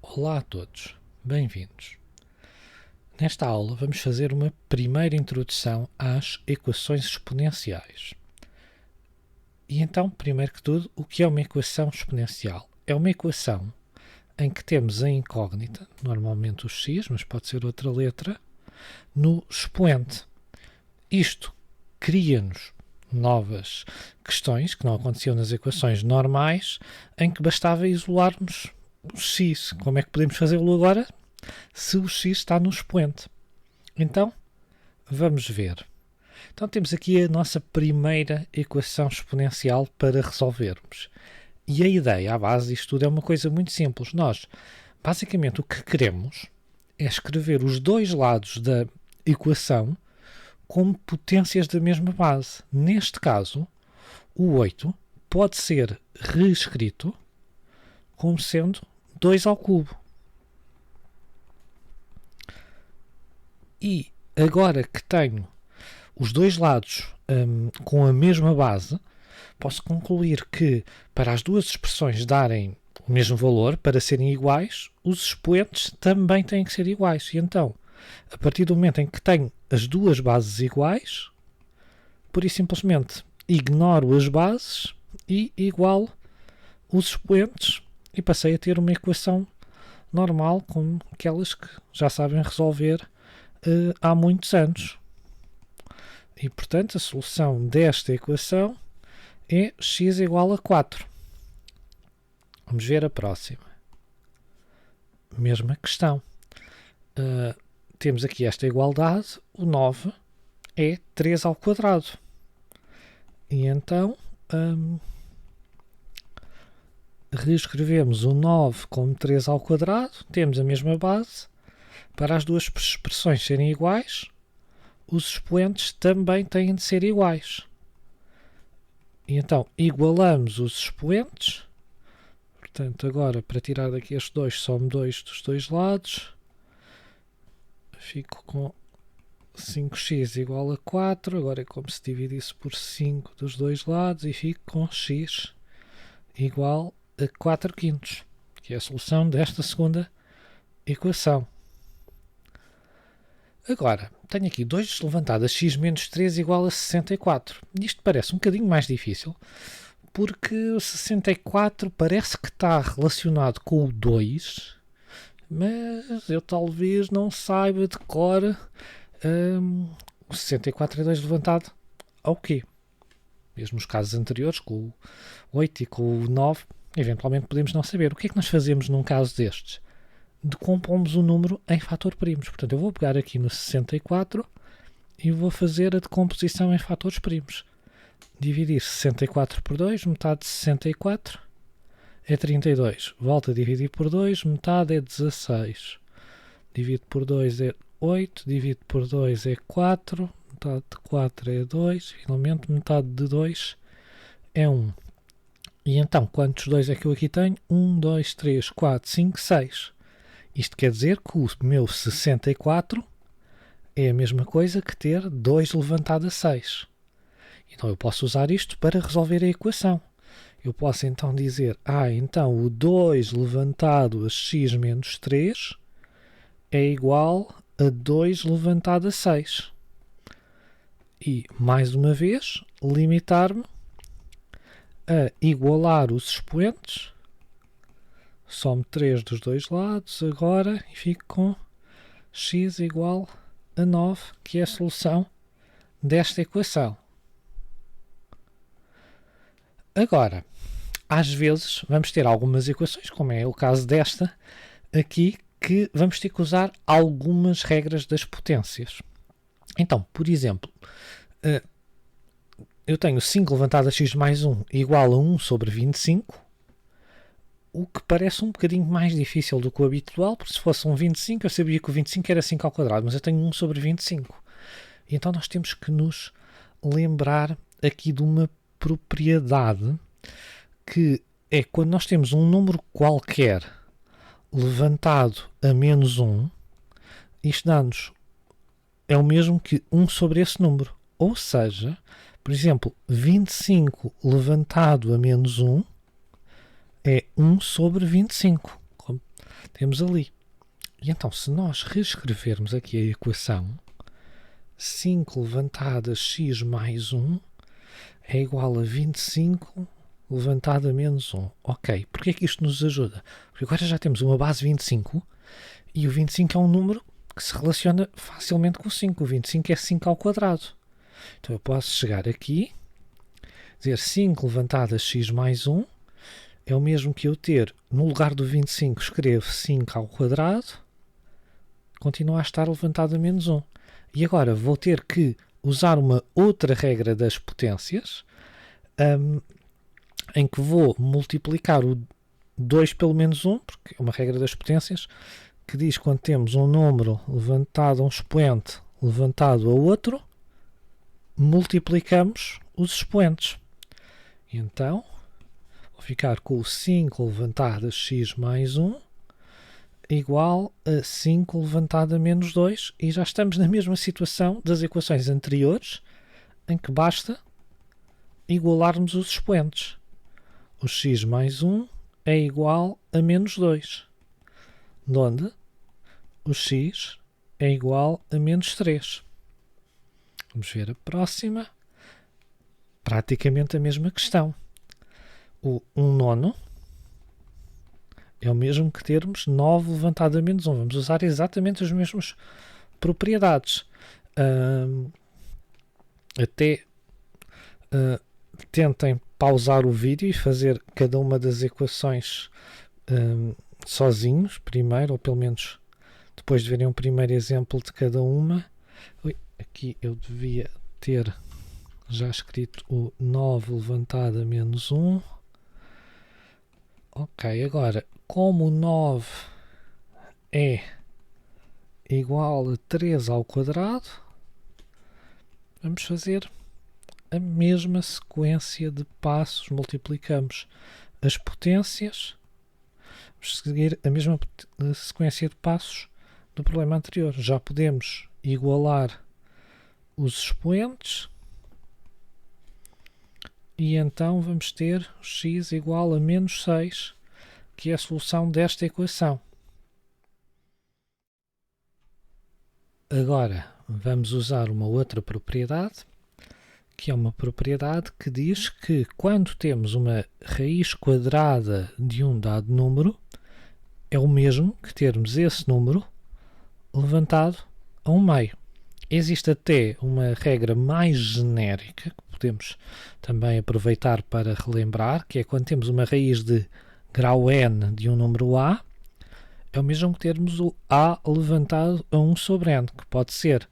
Olá a todos, bem-vindos. Nesta aula vamos fazer uma primeira introdução às equações exponenciais. E então, primeiro que tudo, o que é uma equação exponencial? É uma equação em que temos a incógnita, normalmente o x, mas pode ser outra letra, no expoente. Isto cria-nos novas questões que não aconteciam nas equações normais, em que bastava isolarmos o x. Como é que podemos fazê-lo agora? Se o x está no expoente. Então, vamos ver. Então temos aqui a nossa primeira equação exponencial para resolvermos. E a ideia, à base disto tudo, é uma coisa muito simples. Nós, basicamente, o que queremos é escrever os dois lados da equação como potências da mesma base. Neste caso, o 8 pode ser reescrito como sendo 2 ao cubo. E agora que tenho os dois lados com a mesma base, posso concluir que para as duas expressões darem o mesmo valor, para serem iguais, os expoentes também têm que ser iguais. E então, a partir do momento em que tenho as duas bases iguais, por isso simplesmente ignoro as bases e igualo os expoentes e passei a ter uma equação normal, como aquelas que já sabem resolver há muitos anos. E, portanto, a solução desta equação é x igual a 4. Vamos ver a próxima. Mesma questão. Temos aqui esta igualdade, o 9 é 3 ao quadrado. E então, reescrevemos o 9 como 3 ao quadrado, temos a mesma base. Para as duas expressões serem iguais, os expoentes também têm de ser iguais. E então, igualamos os expoentes. Portanto, agora, para tirar daqui estes dois, somo 2 dos dois lados. Fico com 5x igual a 4. Agora é como se dividisse por 5 dos dois lados e fico com x igual a 4 quintos, que é a solução desta segunda equação. Agora, tenho aqui 2 levantado a x menos 3 igual a 64. Isto parece um bocadinho mais difícil, porque o 64 parece que está relacionado com o 2, mas eu talvez não saiba de cor o 64 é 2 levantado ao quê? Mesmo os casos anteriores, com o 8 e com o 9, eventualmente podemos não saber. O que é que nós fazemos num caso destes? Decompomos o número em fator primos. Portanto, eu vou pegar aqui no 64 e vou fazer a decomposição em fatores primos. Dividir 64 por 2, metade de 64 é 32. Volto a dividir por 2, metade é 16. Divido por 2 é 8, divido por 2 é 4, metade de 4 é 2, finalmente metade de 2 é 1. E então, quantos 2 é que eu aqui tenho? 1, 2, 3, 4, 5, 6. Isto quer dizer que o meu 64 é a mesma coisa que ter 2 levantado a 6. Então eu posso usar isto para resolver a equação. Eu posso então dizer, então o 2 levantado a x menos 3 é igual a 2 levantado a 6. E, mais uma vez, limitar-me a igualar os expoentes. Somo 3 dos dois lados agora e fico com x igual a 9, que é a solução desta equação. Agora, às vezes vamos ter algumas equações, como é o caso desta aqui, que vamos ter que usar algumas regras das potências. Então, por exemplo, eu tenho 5 levantado a x mais 1 igual a 1 sobre 25, o que parece um bocadinho mais difícil do que o habitual, porque se fosse um 25, eu sabia que o 25 era 5 ao quadrado, mas eu tenho 1 sobre 25. E então nós temos que nos lembrar aqui de uma propriedade, que é quando nós temos um número qualquer levantado a menos 1, isto dá-nos, é o mesmo que 1 sobre esse número. Ou seja, por exemplo, 25 levantado a menos 1 é 1 sobre 25. temos ali. E então, se nós reescrevermos aqui a equação, 5 levantada x mais 1 é igual a 25 levantada menos 1. Ok, porquê é que isto nos ajuda? Porque agora já temos uma base 25 e o 25 é um número que se relaciona facilmente com o 5. O 25 é 5 ao quadrado. Então eu posso chegar aqui, dizer 5 levantada x mais 1 é o mesmo que eu ter, no lugar do 25, escrevo 5 ao quadrado, continua a estar levantada menos 1. E agora vou ter que usar uma outra regra das potências, em que vou multiplicar o 2 pelo menos 1, porque é uma regra das potências, que diz que quando temos um número levantado a um expoente levantado a outro, multiplicamos os expoentes. E então, vou ficar com o 5 levantado a x mais 1 igual a 5 levantado a menos 2, e já estamos na mesma situação das equações anteriores, em que basta igualarmos os expoentes. O x mais 1 é igual a menos 2, onde o x é igual a menos 3. Vamos ver a próxima. Praticamente a mesma questão. O 1 nono é o mesmo que termos 9 levantado a menos 1. Vamos usar exatamente as mesmas propriedades. Tentem pausar o vídeo e fazer cada uma das equações sozinhos primeiro, ou pelo menos depois de verem um primeiro exemplo de cada uma. Aqui eu devia ter já escrito o 9 levantado a menos 1. Ok, agora, como o 9 é igual a 3 ao quadrado, vamos fazer a mesma sequência de passos. Multiplicamos as potências, vamos seguir a mesma sequência de passos do problema anterior. Já podemos igualar os expoentes, e então vamos ter x igual a menos 6, que é a solução desta equação. Agora vamos usar uma outra propriedade, que é uma propriedade que diz que quando temos uma raiz quadrada de um dado número, é o mesmo que termos esse número levantado a um meio. Existe até uma regra mais genérica, que podemos também aproveitar para relembrar, que é quando temos uma raiz de grau n de um número a, é o mesmo que termos o a levantado a 1 sobre n, que pode ser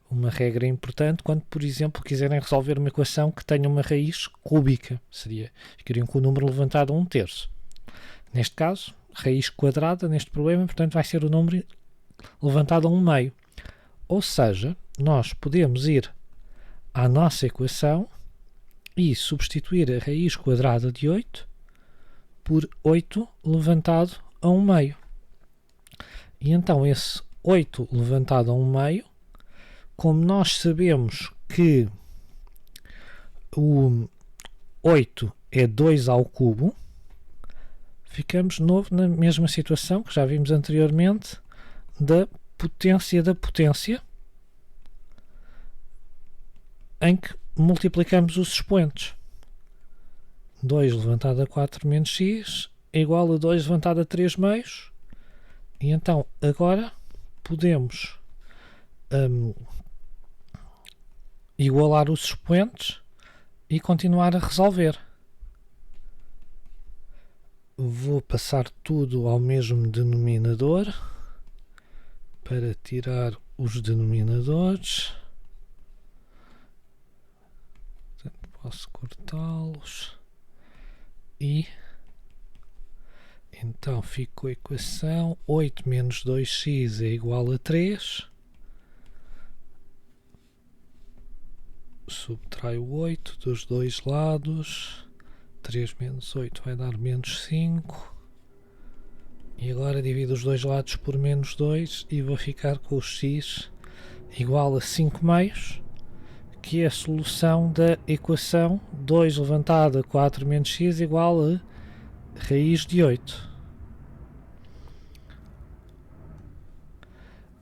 uma regra importante quando, por exemplo, quiserem resolver uma equação que tenha uma raiz cúbica. Ficariam com o número levantado a 1/3. Neste caso, raiz quadrada, neste problema, portanto, vai ser o número levantado a 1 meio. Ou seja, nós podemos ir à nossa equação e substituir a raiz quadrada de 8 por 8 levantado a 1 meio. E então esse 8 levantado a 1 meio, como nós sabemos que o 8 é 2 ao cubo, ficamos de novo na mesma situação que já vimos anteriormente da potência, em que multiplicamos os expoentes. 2 levantado a 4 menos x é igual a 2 levantado a 3 meios, e então agora podemos igualar os expoentes e continuar a resolver. Vou passar tudo ao mesmo denominador para tirar os denominadores. Portanto, posso cortá-los e então fico com a equação 8 menos 2x é igual a 3. Subtraio 8 dos dois lados. 3 menos 8 vai dar menos 5. E agora divido os dois lados por menos 2 e vou ficar com o x igual a 5 meios, que é a solução da equação 2 levantado a 4 menos x igual a raiz de 8.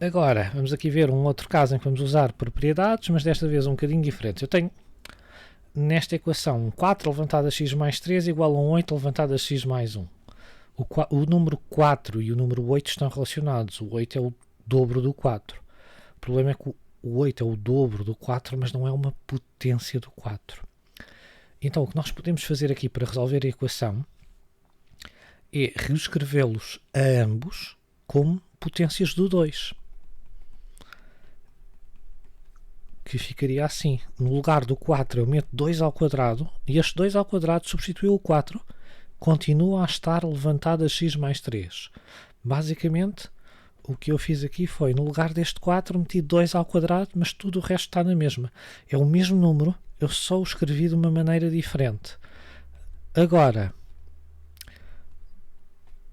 Agora, vamos aqui ver um outro caso em que vamos usar propriedades, mas desta vez um bocadinho diferente. Eu tenho nesta equação 4 elevado a x mais 3 igual a 8 elevado a x mais 1. O número 4 e o número 8 estão relacionados. O 8 é o dobro do 4. O problema é que o 8 é o dobro do 4, mas não é uma potência do 4. Então, o que nós podemos fazer aqui para resolver a equação é reescrevê-los a ambos como potências do 2. Que ficaria assim. No lugar do 4 eu meto 2 ao quadrado e este 2 ao quadrado substituiu o 4, continua a estar levantado a x mais 3. Basicamente, o que eu fiz aqui foi, no lugar deste 4, meti 2 ao quadrado, mas tudo o resto está na mesma. É o mesmo número, eu só o escrevi de uma maneira diferente. Agora,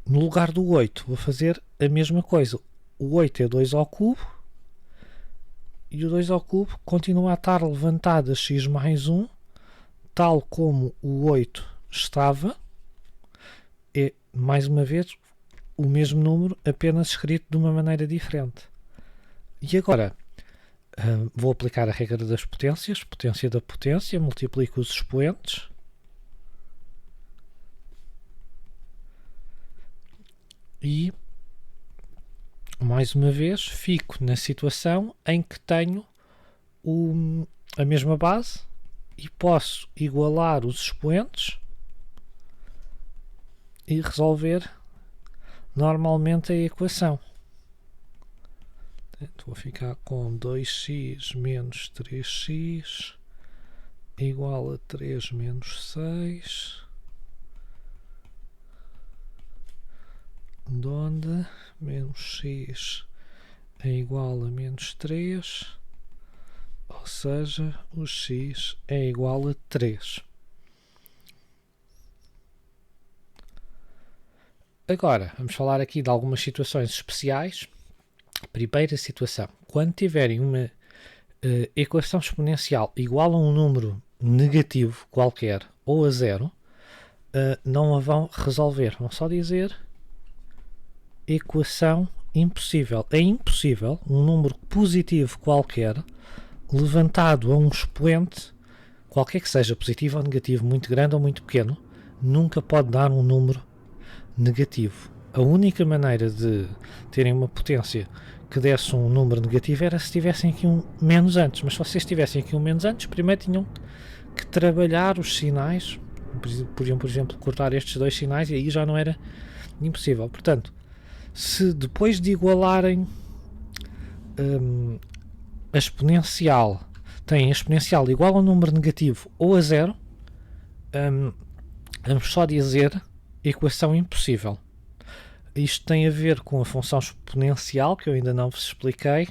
no lugar do 8, vou fazer a mesma coisa. O 8 é 2 ao cubo, e o 2 ao cubo continua a estar levantado a x mais 1, tal como o 8 estava. É, mais uma vez, o mesmo número, apenas escrito de uma maneira diferente. E agora, vou aplicar a regra das potências, potência da potência, multiplico os expoentes. E, mais uma vez, fico na situação em que tenho a mesma base e posso igualar os expoentes e resolver normalmente a equação. Vou ficar com 2x menos 3x igual a 3 menos 6, onde menos x é igual a menos 3, ou seja, o x é igual a 3. Agora, vamos falar aqui de algumas situações especiais. Primeira situação, quando tiverem uma equação exponencial igual a um número negativo qualquer ou a zero, não a vão resolver, vão só dizer equação impossível. É impossível um número positivo qualquer levantado a um expoente, qualquer que seja, positivo ou negativo, muito grande ou muito pequeno, nunca pode dar um número negativo. A única maneira de terem uma potência que desse um número negativo era se tivessem aqui um menos antes, mas se vocês tivessem aqui um menos antes, primeiro tinham que trabalhar os sinais, podiam, por exemplo, cortar estes dois sinais e aí já não era impossível. Portanto, se depois de igualarem a exponencial, têm a exponencial igual a um número negativo ou a zero, vamos só dizer equação impossível. Isto tem a ver com a função exponencial, que eu ainda não vos expliquei.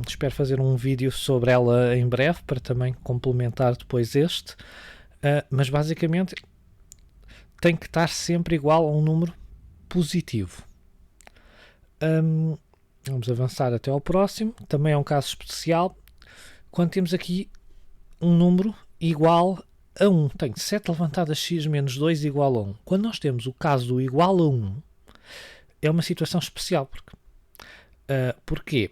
Espero fazer um vídeo sobre ela em breve, para também complementar depois este. Mas basicamente tem que estar sempre igual a um número positivo. Vamos avançar até ao próximo. Também é um caso especial. Quando temos aqui um número igual a 1. Tenho 7 elevado a x menos 2 igual a 1. Quando nós temos o caso do igual a 1, é uma situação especial. Porquê?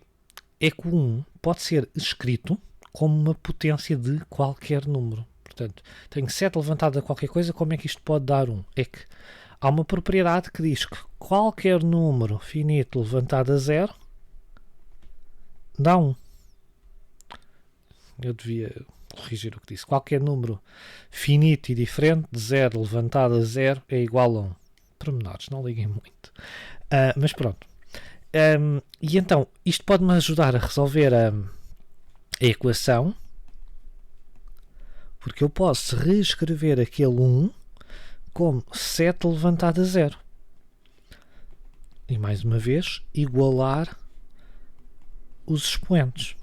É que o 1 pode ser escrito como uma potência de qualquer número. Portanto, tenho 7 levantado a qualquer coisa, como é que isto pode dar 1? É que há uma propriedade que diz que qualquer número finito levantado a 0 dá 1. Eu devia corrigir o que disse. Qualquer número finito e diferente de 0 levantado a 0 é igual a 1. Pormenores, não liguem muito. Mas pronto. E então, isto pode-me ajudar a resolver a equação, porque eu posso reescrever aquele 1 como 7 levantado a 0. E mais uma vez, igualar os expoentes.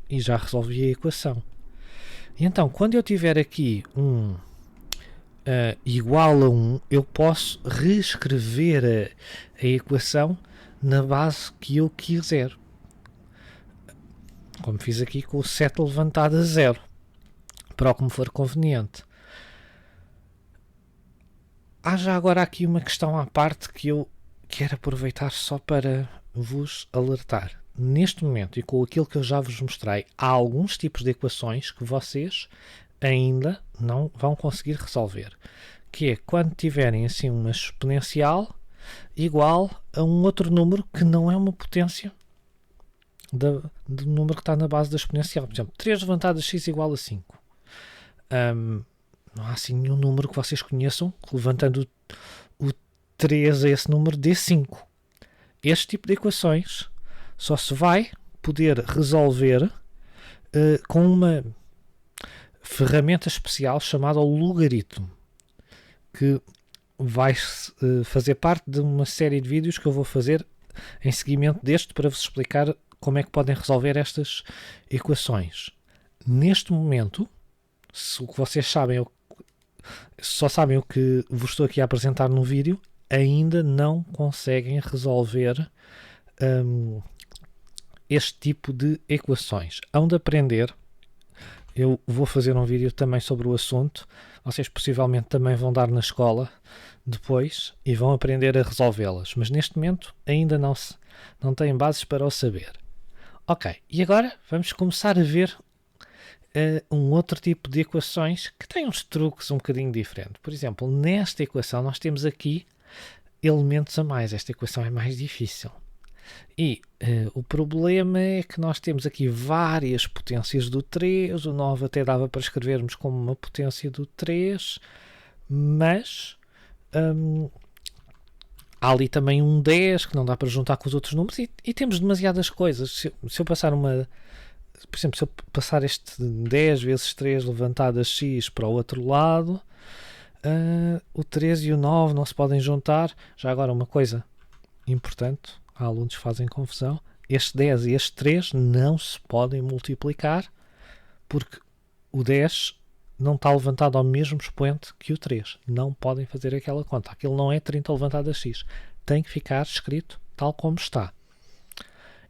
E já resolvi a equação. E então, quando eu tiver aqui um igual a 1, eu posso reescrever a equação na base que eu quiser. Como fiz aqui com o 7 levantado a 0. Para o que me for conveniente. Há já agora aqui uma questão à parte que eu quero aproveitar só para vos alertar. Neste momento, e com aquilo que eu já vos mostrei, há alguns tipos de equações que vocês ainda não vão conseguir resolver. Que é quando tiverem assim uma exponencial igual a um outro número que não é uma potência do número que está na base da exponencial. Por exemplo, 3 levantado a x igual a 5. Não há assim nenhum número que vocês conheçam que levantando o 3 a esse número dê 5. Este tipo de equações só se vai poder resolver com uma ferramenta especial chamada logaritmo, que vai fazer parte de uma série de vídeos que eu vou fazer em seguimento deste para vos explicar como é que podem resolver estas equações. Neste momento, se o que vocês sabem, só sabem o que vos estou aqui a apresentar no vídeo, ainda não conseguem resolver este tipo de equações. Hão de aprender. Eu vou fazer um vídeo também sobre o assunto. Vocês possivelmente também vão dar na escola depois e vão aprender a resolvê-las. Mas neste momento ainda não têm bases para o saber. Ok, e agora vamos começar a ver um outro tipo de equações que têm uns truques um bocadinho diferentes. Por exemplo, nesta equação nós temos aqui elementos a mais. Esta equação é mais difícil. E o problema é que nós temos aqui várias potências do 3, o 9 até dava para escrevermos como uma potência do 3, mas há ali também um 10 que não dá para juntar com os outros números e temos demasiadas coisas. Se eu passar por exemplo, se eu passar este 10 vezes 3 levantado a x para o outro lado, o 13 e o 9 não se podem juntar. Já agora uma coisa importante, há alunos que fazem confusão, este 10 e este 3 não se podem multiplicar porque o 10 não está levantado ao mesmo expoente que o 3. Não podem fazer aquela conta. Aquilo não é 30 levantado a x. Tem que ficar escrito tal como está.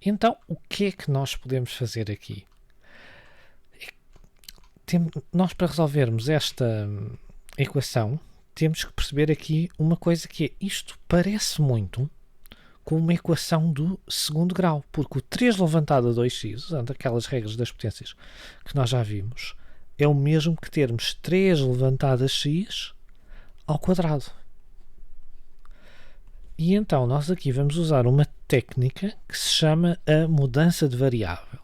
Então, o que é que nós podemos fazer aqui? Nós, para resolvermos esta equação, temos que perceber aqui uma coisa que é, isto parece muito com uma equação do segundo grau, porque o 3 levantado a 2x, usando aquelas regras das potências que nós já vimos, é o mesmo que termos 3 levantado a x ao quadrado. E então nós aqui vamos usar uma técnica que se chama a mudança de variável.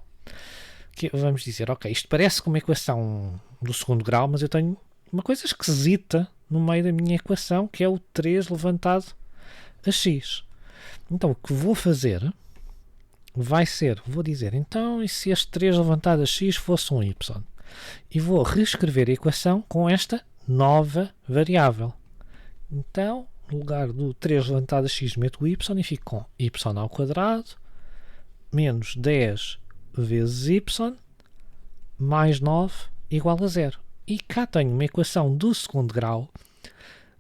Que vamos dizer, ok, isto parece com uma equação do segundo grau, mas eu tenho uma coisa esquisita no meio da minha equação, que é o 3 levantado a x. Então o que vou fazer vai ser, vou dizer, então e se este 3 levantado a x fosse um y? E vou reescrever a equação com esta nova variável. Então, no lugar do 3 levantado a x, meto o y e fico com y ao quadrado menos 10 vezes y mais 9 igual a 0. E cá tenho uma equação do segundo grau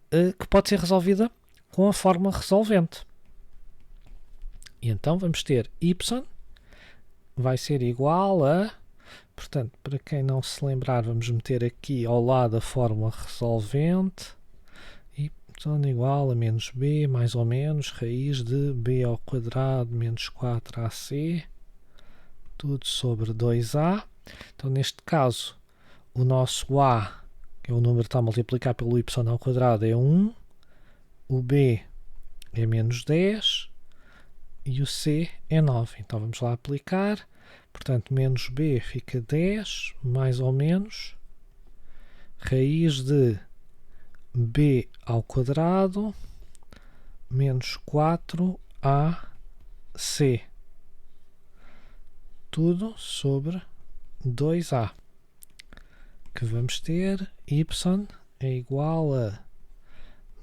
que pode ser resolvida com a fórmula resolvente. E então vamos ter y vai ser igual a, portanto, para quem não se lembrar, vamos meter aqui ao lado a fórmula resolvente, y igual a menos b mais ou menos raiz de b ao quadrado menos 4ac, tudo sobre 2a. Então neste caso o nosso a, que é o número que está a multiplicar pelo y ao quadrado, é 1, o b é menos 10 e o c é 9. Então vamos lá aplicar. Portanto, menos b fica 10, mais ou menos, raiz de b ao quadrado menos 4ac, tudo sobre 2a, que vamos ter y é igual a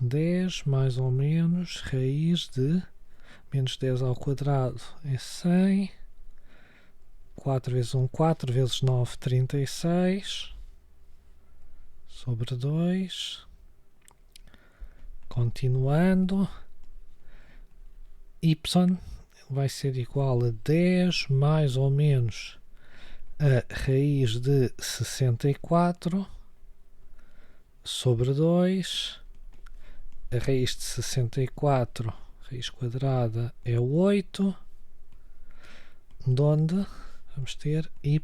10 mais ou menos raiz de menos 10 ao quadrado é 100, 4 vezes 1, 4 vezes 9, 36, sobre 2. Continuando, y vai ser igual a 10 mais ou menos a raiz de 64 sobre 2. A raiz de 64, raiz quadrada, é 8. onde vamos ter y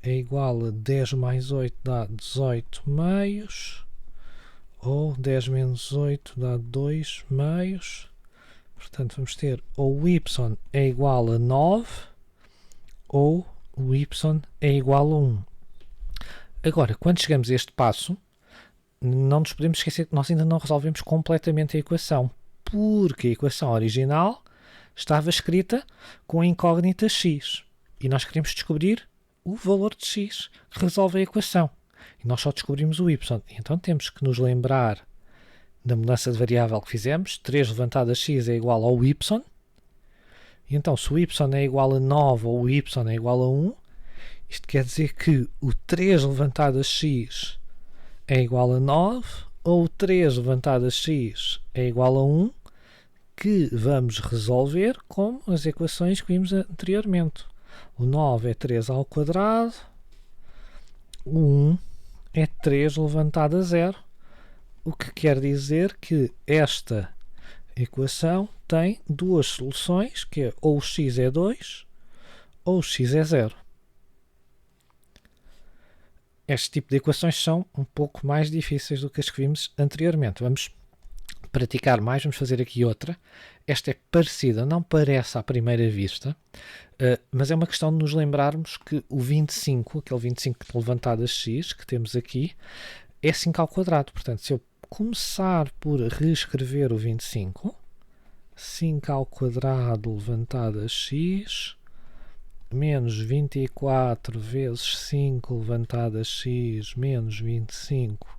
é igual a 10 mais 8 dá 18 meios, ou 10 menos 8 dá 2 meios. Portanto, vamos ter ou o y é igual a 9 ou o y é igual a 1. Agora, quando chegamos a este passo, não nos podemos esquecer que nós ainda não resolvemos completamente a equação, porque a equação original estava escrita com a incógnita x e nós queremos descobrir o valor de x que resolve a equação. E nós só descobrimos o y. Então temos que nos lembrar da mudança de variável que fizemos. 3 levantado a x é igual ao y. E então, se o y é igual a 9 ou o y é igual a 1, isto quer dizer que o 3 levantado a x é igual a 9, ou o 3 levantado a x é igual a 1, que vamos resolver como as equações que vimos anteriormente. O 9 é 3 ao quadrado, o 1 é 3 levantado a 0, o que quer dizer que esta equação tem duas soluções, que é ou o x é 2 ou o x é 0. Este tipo de equações são um pouco mais difíceis do que as que vimos anteriormente. Vamos praticar mais, vamos fazer aqui outra. Esta é parecida, não parece à primeira vista, mas é uma questão de nos lembrarmos que o 25, aquele 25 levantado a x que temos aqui, é 5 ao quadrado. Portanto, se eu começar por reescrever o 25, 5 ao quadrado levantado a x, menos 24 vezes 5 levantado a x menos 25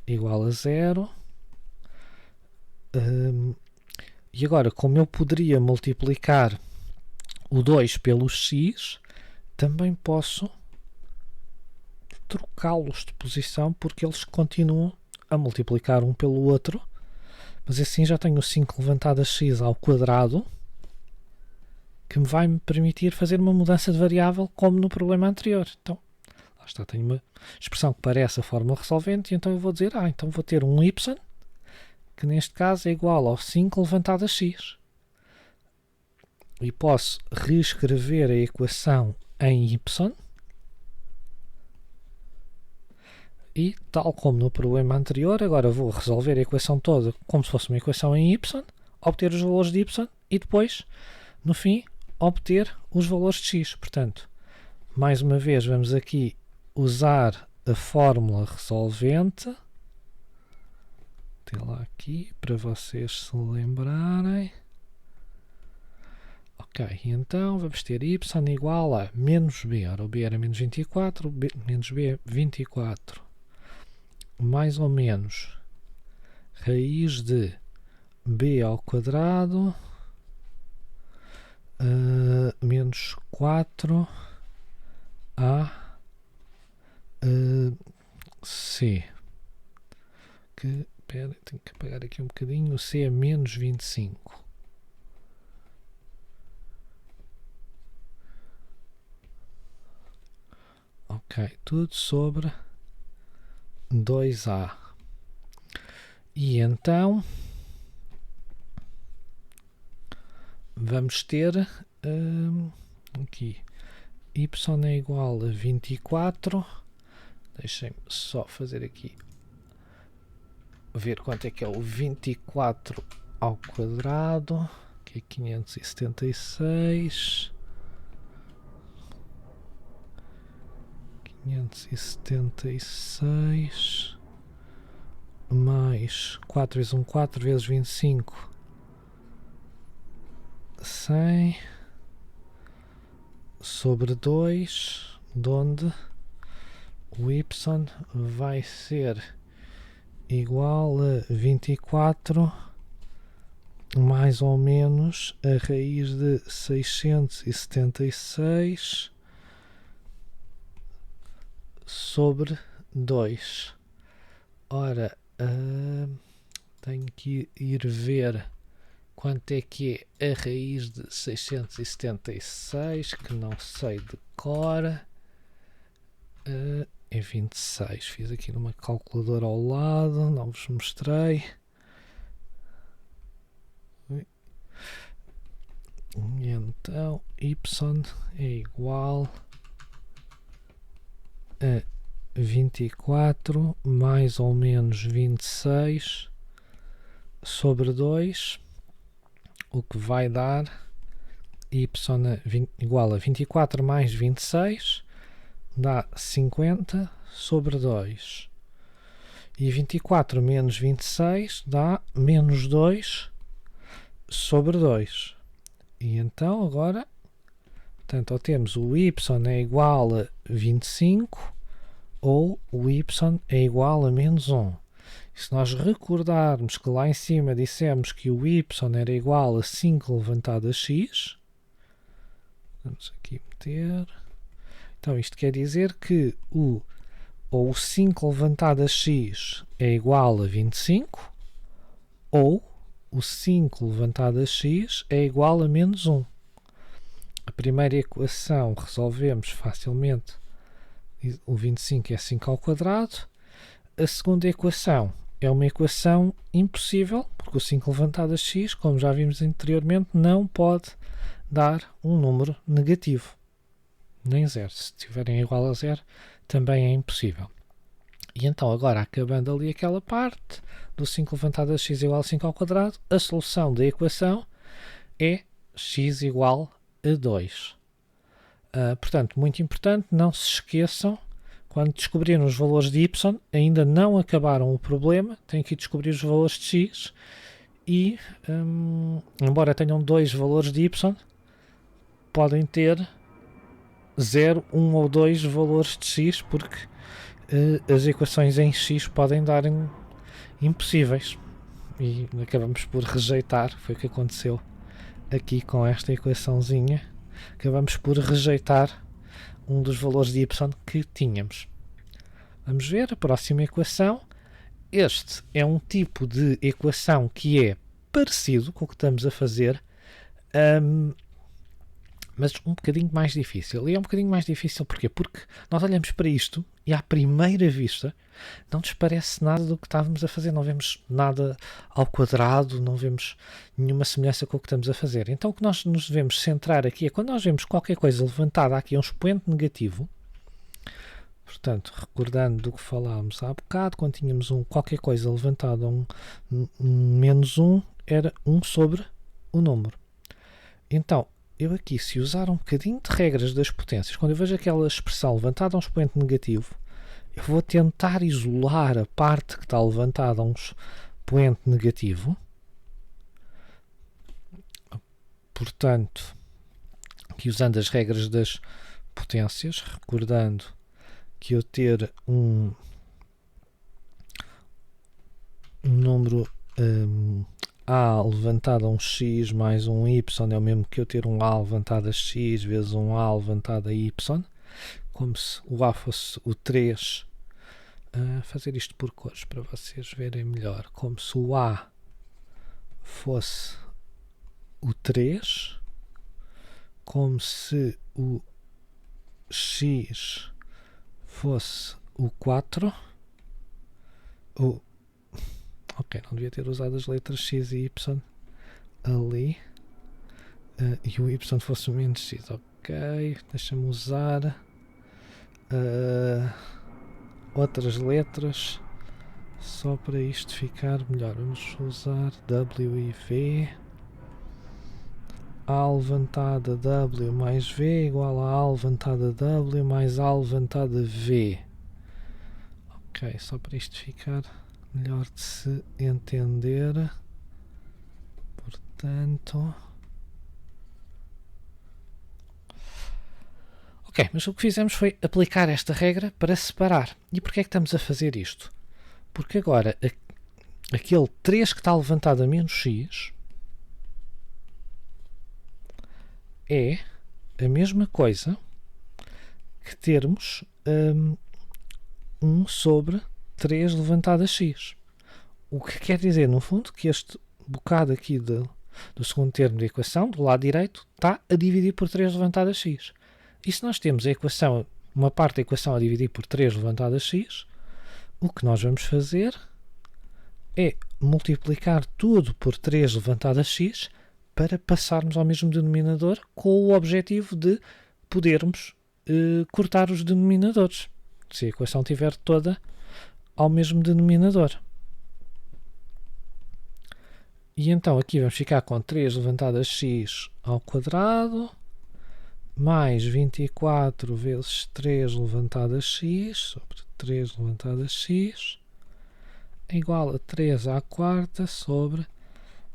igual a 0. E agora, como eu poderia multiplicar o 2 pelo x, também posso trocá-los de posição, porque eles continuam a multiplicar um pelo outro, mas assim já tenho 5 levantado a x ao quadrado, que me vai me permitir fazer uma mudança de variável como no problema anterior. Então, lá está, tenho uma expressão que parece a fórmula resolvente, e então eu vou dizer, então vou ter um y, que neste caso é igual ao 5 levantado a x. E posso reescrever a equação em y, e tal como no problema anterior, agora vou resolver a equação toda como se fosse uma equação em y, obter os valores de y e depois, no fim, obter os valores de x. Portanto, mais uma vez vamos aqui usar a fórmula resolvente. Tem lá aqui para vocês se lembrarem. Ok, então vamos ter y igual a menos b. Ora, o b era menos 24, menos b 24, mais ou menos raiz de b ao quadrado menos 4 a c. Espera, tenho que apagar aqui um bocadinho. O c é menos 25. Ok, tudo sobre 2a. E então vamos ter aqui y é igual a 24. Deixem-me só fazer aqui, ver quanto é que é o 24 ao quadrado, que é 576. 576 mais 4 vezes 1, 4 vezes 25, 100 sobre 2, de onde o y vai ser igual a 24 mais ou menos a raiz de 676 sobre 2. Ora, tenho que ir ver quanto é que é a raiz de 676, que não sei de cor. É 26. Fiz aqui numa calculadora ao lado, não vos mostrei. Então Então, y é igual a 24 mais ou menos 26 sobre 2, o que vai dar y igual a 24 mais 26, dá 50 sobre 2. E 24 menos 26 dá menos 2 sobre 2. E então agora, portanto, ou temos o y é igual a 25 ou o y é igual a menos 1. E se nós recordarmos que lá em cima dissemos que o y era igual a 5 levantado a x, vamos aqui meter. Então isto quer dizer que ou o 5 levantado a x é igual a 25, ou o 5 levantado a x é igual a menos 1. A primeira equação resolvemos facilmente, o 25 é 5 ao quadrado. A segunda equação é uma equação impossível, porque o 5 levantado a x, como já vimos anteriormente, não pode dar um número negativo, nem zero. Se estiverem igual a zero, também é impossível. E então, agora, acabando ali aquela parte do 5 levantado a x igual a 5 ao quadrado, a solução da equação é x igual a 2. Portanto, muito importante, não se esqueçam, quando descobriram os valores de y, ainda não acabaram o problema, têm que descobrir os valores de x e, embora tenham dois valores de y, podem ter 0, 1 ou 2 valores de x, porque as equações em x podem dar impossíveis e acabamos por rejeitar. Foi o que aconteceu aqui com esta equaçãozinha, acabamos por rejeitar um dos valores de y que tínhamos. Vamos ver a próxima equação. Este é um tipo de equação que é parecido com o que estamos a fazer, mas um bocadinho mais difícil. E é um bocadinho mais difícil porquê? Porque nós olhamos para isto e à primeira vista não nos parece nada do que estávamos a fazer. Não vemos nada ao quadrado, não vemos nenhuma semelhança com o que estamos a fazer. Então o que nós nos devemos centrar aqui é quando nós vemos qualquer coisa levantada aqui a um expoente negativo. Portanto, recordando do que falámos há bocado, quando tínhamos qualquer coisa levantada a um menos 1, era 1 sobre o número. Então, eu aqui, se usar um bocadinho de regras das potências, quando eu vejo aquela expressão levantada a um expoente negativo, eu vou tentar isolar a parte que está levantada a um expoente negativo. Portanto, aqui usando as regras das potências, recordando que eu ter um número A levantado a um x mais um y é o mesmo que eu ter um A levantado a x vezes um A levantado a y, como se o A fosse o 3. Fazer isto por cores para vocês verem melhor, como se o A fosse o 3, como se o x fosse o 4, ok, não devia ter usado as letras x e y ali, e o y fosse o menos x, ok, deixa-me usar outras letras só para isto ficar melhor. Vamos usar w e v. A levantada W mais V igual a A levantada W mais A levantada V. Ok, só para isto ficar melhor de se entender. Portanto... Ok, mas o que fizemos foi aplicar esta regra para separar. E porquê é que estamos a fazer isto? Porque agora, aquele 3 que está levantado a menos x... é a mesma coisa que termos 1 sobre 3 levantado a x. O que quer dizer, no fundo, que este bocado aqui do segundo termo da equação, do lado direito, está a dividir por 3 levantado a x. E se nós temos a equação, uma parte da equação a dividir por 3 levantado a x, o que nós vamos fazer é multiplicar tudo por 3 levantado a x para passarmos ao mesmo denominador com o objetivo de podermos cortar os denominadores, se a equação estiver toda ao mesmo denominador. E então aqui vamos ficar com 3 elevado a x ao quadrado mais 24 vezes 3 elevado a x sobre 3 elevado a x é igual a 3 à quarta sobre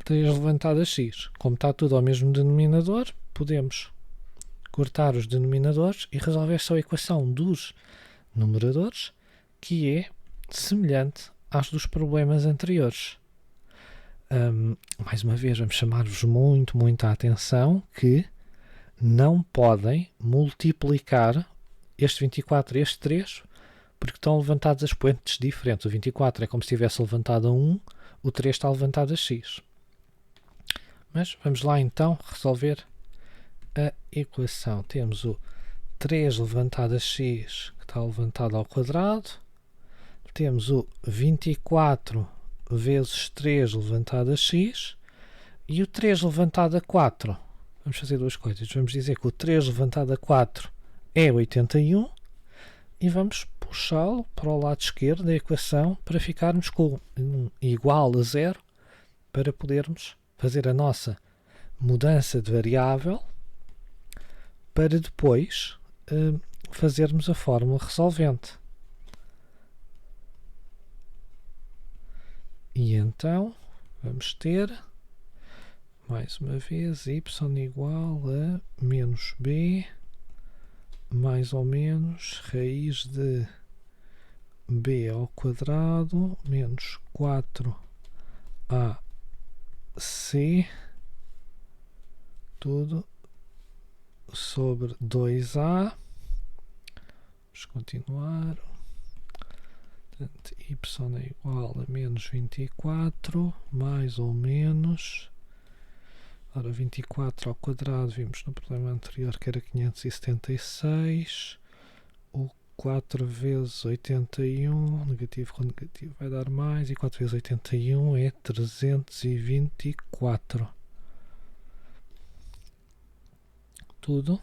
3 elevado a x. Como está tudo ao mesmo denominador, podemos cortar os denominadores e resolver só a equação dos numeradores, que é semelhante às dos problemas anteriores. Mais uma vez, vamos chamar-vos muito a atenção que não podem multiplicar este 24 e este 3 porque estão levantados a expoentes diferentes. O 24 é como se estivesse levantado a 1, o 3 está levantado a x. Mas vamos lá então resolver a equação. Temos o 3 levantado a x que está levantado ao quadrado. Temos o 24 vezes 3 levantado a x e o 3 levantado a 4. Vamos fazer duas coisas. Vamos dizer que o 3 levantado a 4 é 81 e vamos puxá-lo para o lado esquerdo da equação para ficarmos com igual a 0 para podermos fazer a nossa mudança de variável para depois fazermos a fórmula resolvente. E então vamos ter, mais uma vez, y igual a menos b mais ou menos raiz de b ao quadrado menos 4ac tudo sobre 2a. Vamos continuar. Portanto, y é igual a menos 24 mais ou menos, ora 24 ao quadrado vimos no problema anterior que era 576, o 4 vezes 81, negativo com negativo vai dar mais, e 4 vezes 81 é 324. Tudo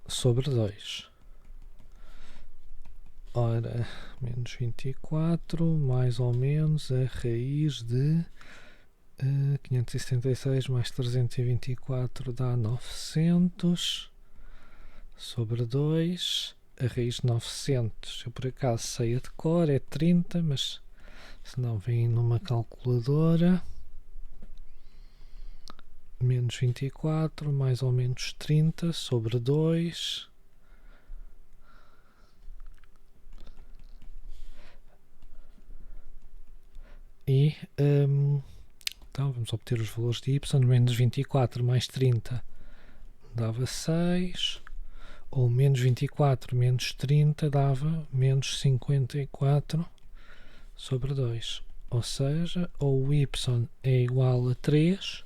sobre 2. Ora, menos 24, mais ou menos a raiz de 576 mais 324 dá 900 sobre 2. A raiz de 900, eu por acaso sei a de cor, é 30, mas se não vem numa calculadora. Menos 24 mais ou menos 30 sobre 2. E então vamos obter os valores de y. Menos 24 mais 30 dava 6, ou menos 24 menos 30 dava menos 54 sobre 2. Ou seja, ou o y é igual a 3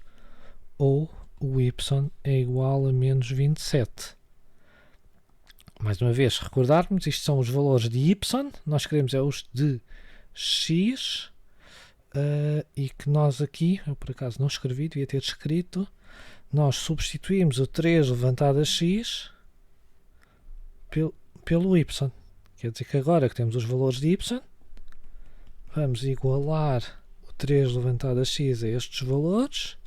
ou o y é igual a menos 27. Mais uma vez, recordarmos, isto são os valores de y, nós queremos é os de x, e que nós aqui, eu por acaso não escrevi, devia ter escrito, nós substituímos o 3 levantado a x pelo y. Quer dizer que agora que temos os valores de y, vamos igualar o 3 levantado a x a estes valores.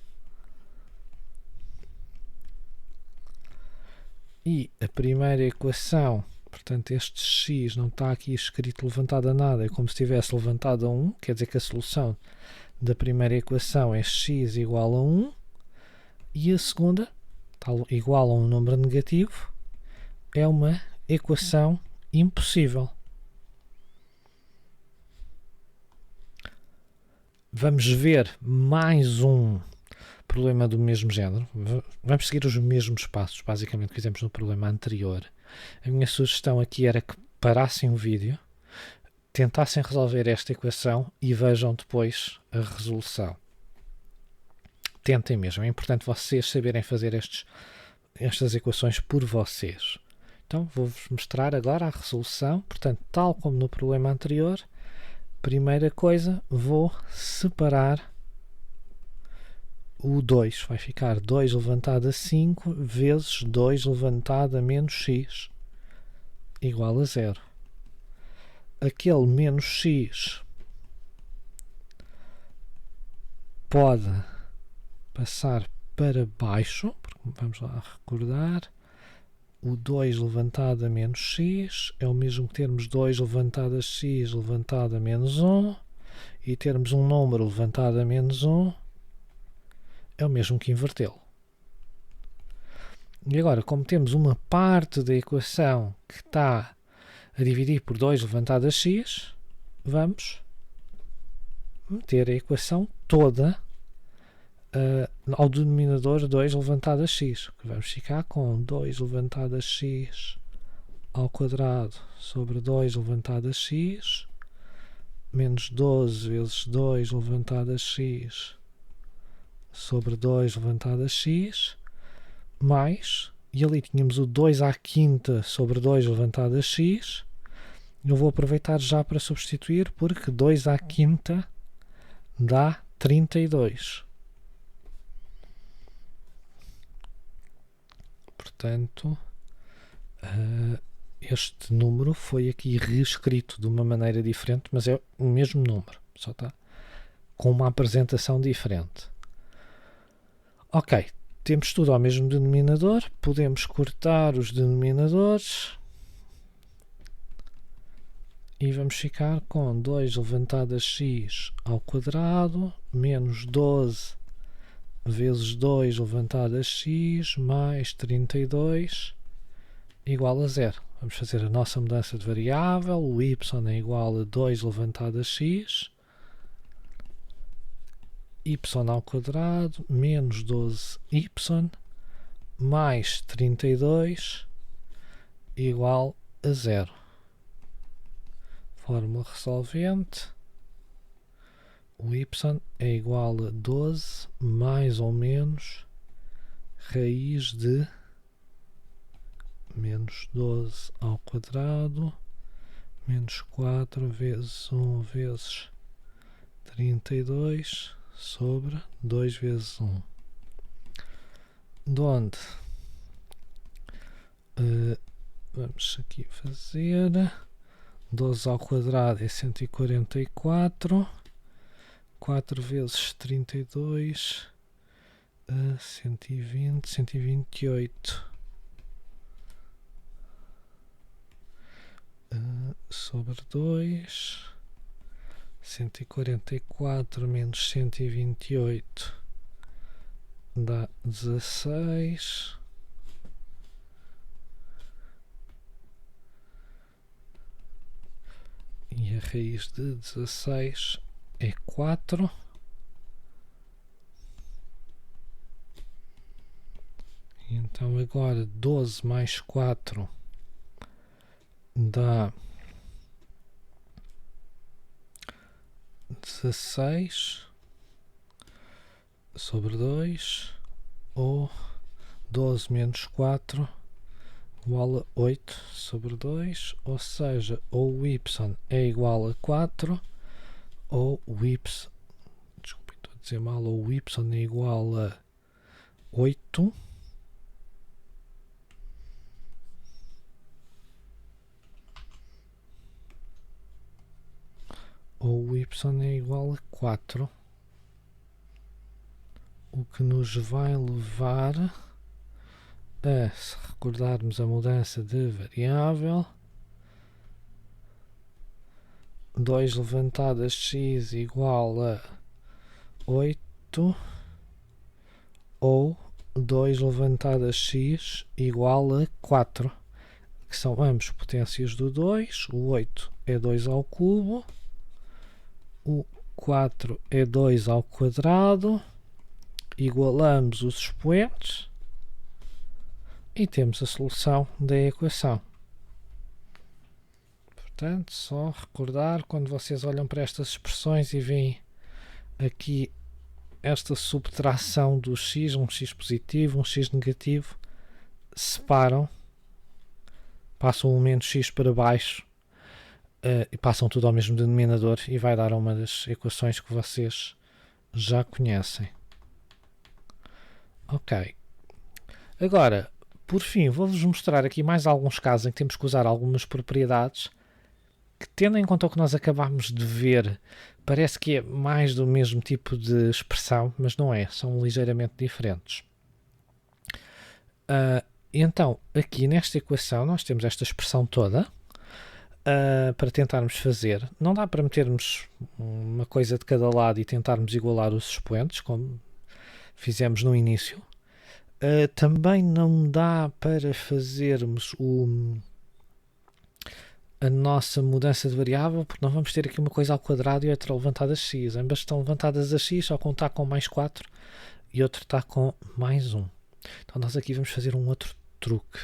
E a primeira equação, portanto este x não está aqui escrito levantado a nada, é como se tivesse levantado a 1, quer dizer que a solução da primeira equação é x igual a 1, e a segunda, está igual a um número negativo, é uma equação impossível. Vamos ver mais um problema do mesmo género. Vamos seguir os mesmos passos, basicamente, que fizemos no problema anterior. A minha sugestão aqui era que parassem o vídeo, tentassem resolver esta equação e vejam depois a resolução. Tentem mesmo, é importante vocês saberem fazer estas equações por vocês. Então vou-vos mostrar agora a resolução. Portanto, tal como no problema anterior, primeira coisa, vou separar o 2 vai ficar 2 elevado a 5 vezes 2 elevado a menos x igual a 0. Aquele menos x pode passar para baixo, porque vamos lá recordar, o 2 levantado a menos x é o mesmo que termos 2 levantado a x levantado a menos 1, e termos um número levantado a menos 1 é o mesmo que invertê-lo. E agora, como temos uma parte da equação que está a dividir por 2 levantado a x, vamos meter a equação toda ao denominador 2 levantado a x. Vamos ficar com 2 levantado a x ao quadrado sobre 2 levantado a x menos 12 vezes 2 levantado a x sobre 2 levantado a x mais, e ali tínhamos o 2 à quinta sobre 2 levantado a x. Eu vou aproveitar já para substituir, porque 2 à quinta dá 32. Portanto, este número foi aqui reescrito de uma maneira diferente, mas é o mesmo número, só está com uma apresentação diferente. Ok, temos tudo ao mesmo denominador, podemos cortar os denominadores e vamos ficar com 2 levantado a x ao quadrado menos 12 vezes 2 levantado a x mais 32 igual a 0. Vamos fazer a nossa mudança de variável, o y é igual a 2 levantado a x, y ao quadrado menos 12y mais 32 igual a 0. Fórmula resolvente, o y é igual a 12 mais ou menos raiz de menos 12 ao quadrado menos 4 vezes 1 vezes 32 sobre 2 vezes 1. De onde vamos aqui fazer 12 ao quadrado é 144, 4 vezes 32 120, 128 sobre 2, 144 menos 128 dá 16, e a raiz de 16 é 4. Então agora 12 mais 4 dá 16 sobre 2, ou 12 menos 4 igual a 8 sobre 2, ou seja, ou o y é igual a 4, ou o y, desculpe, estou a dizer mal, ou o y é igual a 8, ou o y é igual a 4, o que nos vai levar a, se recordarmos a mudança de variável, 2 levantado a x igual a 8, ou 2 levantado a x igual a 4, que são ambos potências do 2, o 8 é 2 ao cubo, o 4 é 2 ao quadrado, igualamos os expoentes e temos a solução da equação. Portanto, só recordar, quando vocês olham para estas expressões e veem aqui esta subtração do x, um x positivo, um x negativo, separam, passam o menos x para baixo e passam tudo ao mesmo denominador, e vai dar uma das equações que vocês já conhecem. Ok. Agora, por fim, vou-vos mostrar aqui mais alguns casos em que temos que usar algumas propriedades que, tendo em conta o que nós acabámos de ver, parece que é mais do mesmo tipo de expressão, mas não é, são ligeiramente diferentes. Então, aqui nesta equação, nós temos esta expressão toda para tentarmos fazer. Não dá para metermos uma coisa de cada lado e tentarmos igualar os expoentes, como fizemos no início. Também não dá para fazermos a nossa mudança de variável, porque nós vamos ter aqui uma coisa ao quadrado e outra levantada a x. Ambas estão levantadas a x, só que um está com mais 4 e outro está com mais 1. Então nós aqui vamos fazer um outro truque,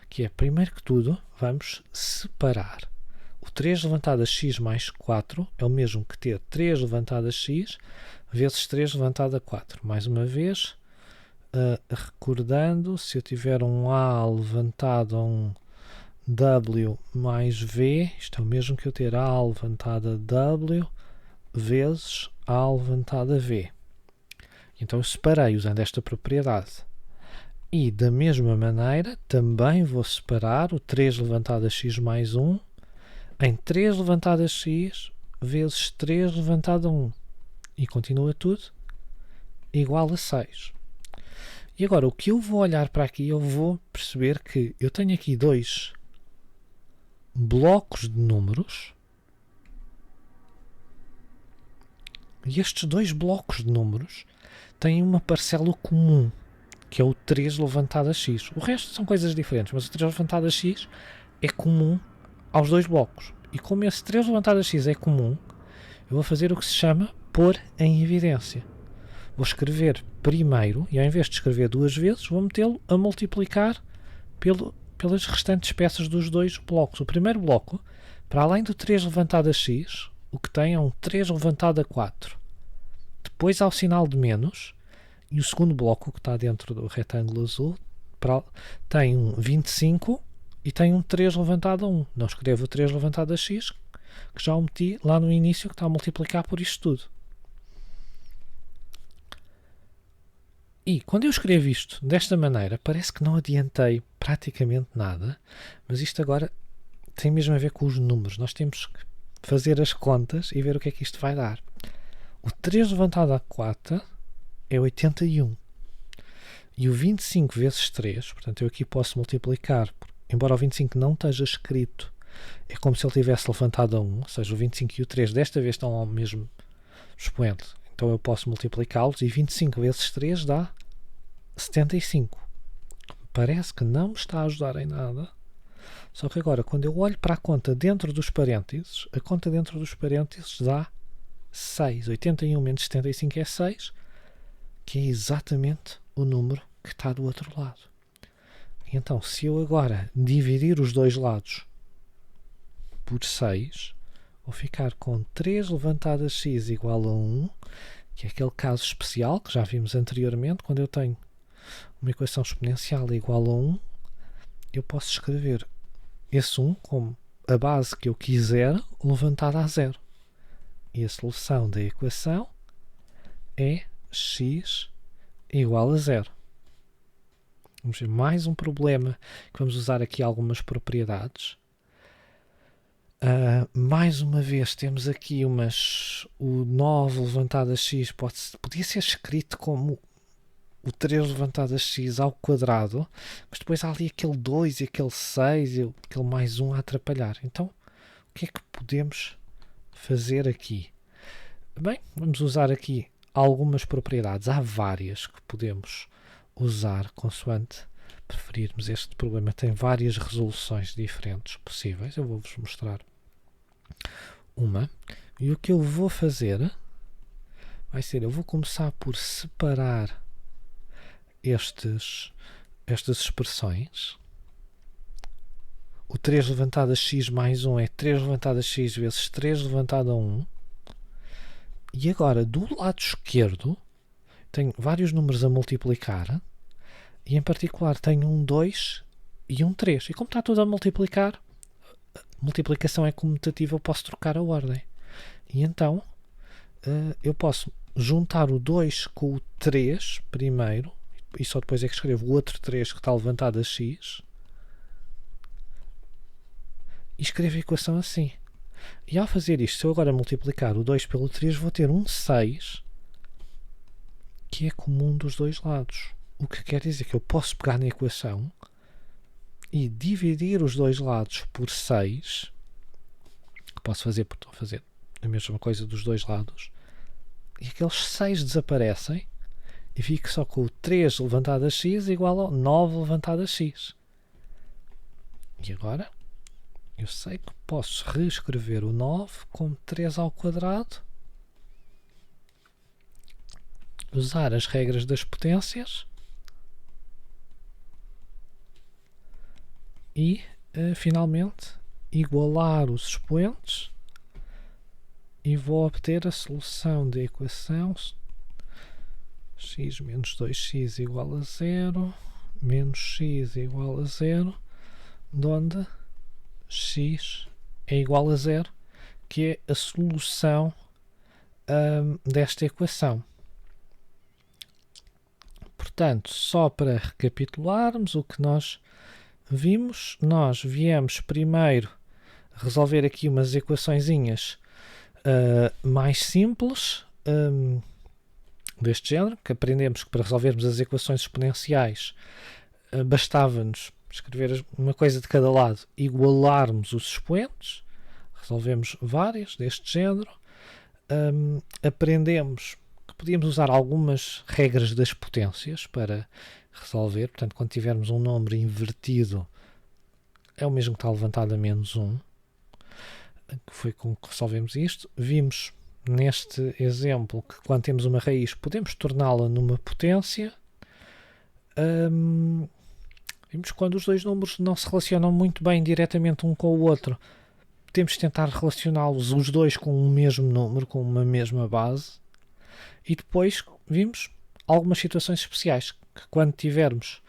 que é, primeiro que tudo, vamos separar. O 3 levantado a x mais 4 é o mesmo que ter 3 levantado a x vezes 3 levantado a 4. Mais uma vez, recordando, se eu tiver um A levantado a um W mais V, isto é o mesmo que eu ter A levantado a W vezes A levantado a V. Então eu separei usando esta propriedade. E da mesma maneira também vou separar o 3 levantado a x mais 1 em 3 levantado a x vezes 3 levantado a 1. E continua tudo igual a 6. E agora o que eu vou olhar para aqui, eu vou perceber que eu tenho aqui dois blocos de números e estes dois blocos de números têm uma parcela comum, que é o 3 levantado a x. O resto são coisas diferentes, mas o 3 levantado a x é comum aos dois blocos. E como esse 3 levantado a x é comum, eu vou fazer o que se chama pôr em evidência. Vou escrever primeiro, e ao invés de escrever duas vezes, vou metê-lo a multiplicar pelas restantes peças dos dois blocos. O primeiro bloco, para além do 3 levantado a x, o que tem é um 3 levantado a 4. Depois há o sinal de menos, e o segundo bloco, que está dentro do retângulo azul, tem um 25 e tem um 3 levantado a 1. Não escrevo o 3 levantado a x, que já o meti lá no início, que está a multiplicar por isto tudo. E quando eu escrevo isto desta maneira, parece que não adiantei praticamente nada, mas isto agora tem mesmo a ver com os números. Nós temos que fazer as contas e ver o que é que isto vai dar. O 3 levantado a 4 é 81. E o 25 vezes 3, portanto eu aqui posso multiplicar, embora o 25 não esteja escrito, é como se ele tivesse levantado a 1, ou seja, o 25 e o 3 desta vez estão ao mesmo expoente. Então eu posso multiplicá-los e 25 vezes 3 dá 75. Parece que não me está a ajudar em nada. Só que agora, quando eu olho para a conta dentro dos parênteses, a conta dentro dos parênteses dá 6. 81 menos 75 é 6, que é exatamente o número que está do outro lado. Então, se eu agora dividir os dois lados por 6, vou ficar com 3 levantado a x igual a 1, que é aquele caso especial que já vimos anteriormente. Quando eu tenho uma equação exponencial igual a 1, eu posso escrever esse 1 como a base que eu quiser levantada a 0. E a solução da equação é x igual a 0. Vamos ver mais um problema que vamos usar aqui algumas propriedades. Mais uma vez temos aqui o 9 levantado a x podia ser escrito como o 3 levantado a x ao quadrado, mas depois há ali aquele 2 e aquele 6 e aquele mais 1 a atrapalhar. Então, o que é que podemos fazer aqui? Bem, vamos usar aqui algumas propriedades. Há várias que podemos usar consoante preferirmos. Este problema tem várias resoluções diferentes possíveis. Eu vou-vos mostrar uma. E o que eu vou fazer vai ser, eu vou começar por separar estas expressões. O 3 levantado a x mais 1 é 3 levantado a x vezes 3 levantado a 1. E agora, do lado esquerdo, tenho vários números a multiplicar. E em particular tenho um 2 e um 3. E como está tudo a multiplicar, a multiplicação é comutativa, eu posso trocar a ordem. E então eu posso juntar o 2 com o 3 primeiro, e só depois é que escrevo o outro 3 que está levantado a x, e escrevo a equação assim. E ao fazer isto, se eu agora multiplicar o 2 pelo 3, vou ter um 6 que é comum dos dois lados. O que quer dizer que eu posso pegar na equação e dividir os dois lados por 6, que posso fazer porque estou a fazer a mesma coisa dos dois lados, e aqueles 6 desaparecem e fico só com o 3 levantado a x igual ao 9 levantado a x. E agora eu sei que posso reescrever o 9 como 3 ao quadrado, usar as regras das potências e, finalmente, igualar os expoentes, e vou obter a solução da equação x menos 2x igual a 0, menos x igual a 0, onde x é igual a 0, que é a solução desta equação. Portanto, só para recapitularmos o que nós vimos, nós viemos primeiro resolver aqui umas equaçõezinhas mais simples deste género, que aprendemos que para resolvermos as equações exponenciais bastava-nos escrever uma coisa de cada lado, igualarmos os expoentes, resolvemos várias deste género, aprendemos que podíamos usar algumas regras das potências para resolver, portanto, quando tivermos um número invertido, é o mesmo que está levantado a menos 1, que foi com que resolvemos isto. Vimos neste exemplo que quando temos uma raiz podemos torná-la numa potência. Vimos que quando os dois números não se relacionam muito bem diretamente um com o outro, temos de tentar relacioná-los os dois com o mesmo número, com uma mesma base. E depois vimos algumas situações especiais, que quando tivermos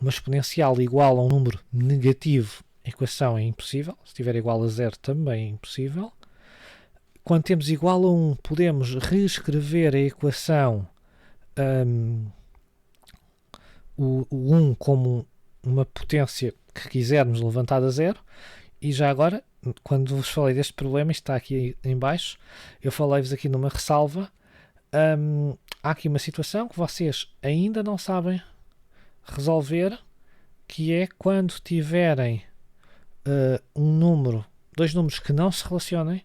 uma exponencial igual a um número negativo, a equação é impossível. Se estiver igual a 0 também é impossível. Quando temos igual a 1, podemos reescrever a equação o 1 como uma potência que quisermos levantada a 0. E já agora, quando vos falei deste problema, isto está aqui em baixo, eu falei-vos aqui numa ressalva. Há aqui uma situação que vocês ainda não sabem resolver, que é quando tiverem dois números que não se relacionem,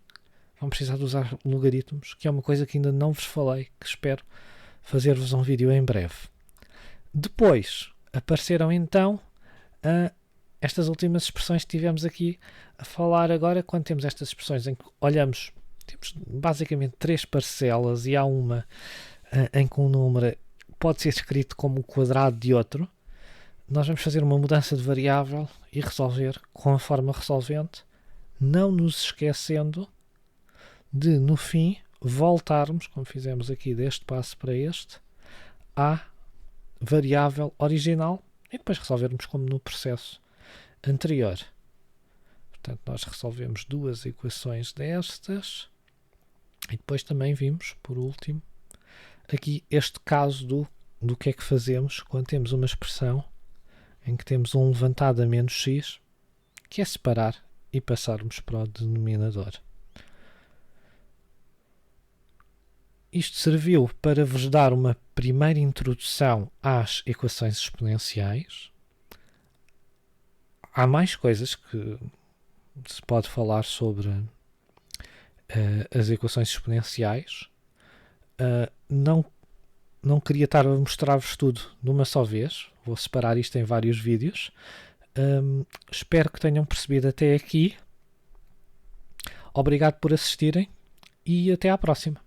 vão precisar de usar logaritmos, que é uma coisa que ainda não vos falei, que espero fazer-vos um vídeo em breve. Depois apareceram então estas últimas expressões que tivemos aqui a falar agora, quando temos estas expressões em que olhamos, temos basicamente 3 parcelas e há uma em que um número pode ser escrito como o quadrado de outro. Nós vamos fazer uma mudança de variável e resolver com a forma resolvente, não nos esquecendo de, no fim, voltarmos, como fizemos aqui deste passo para este, à variável original e depois resolvermos como no processo anterior. Portanto, nós resolvemos duas equações destas e depois também vimos, por último, aqui este caso do que é que fazemos quando temos uma expressão em que temos um levantado a menos x, que é separar e passarmos para o denominador. Isto serviu para vos dar uma primeira introdução às equações exponenciais. Há mais coisas que se pode falar sobre as equações exponenciais. Não queria estar a mostrar-vos tudo de uma só vez. Vou separar isto em vários vídeos. Espero que tenham percebido até aqui. Obrigado por assistirem e até à próxima.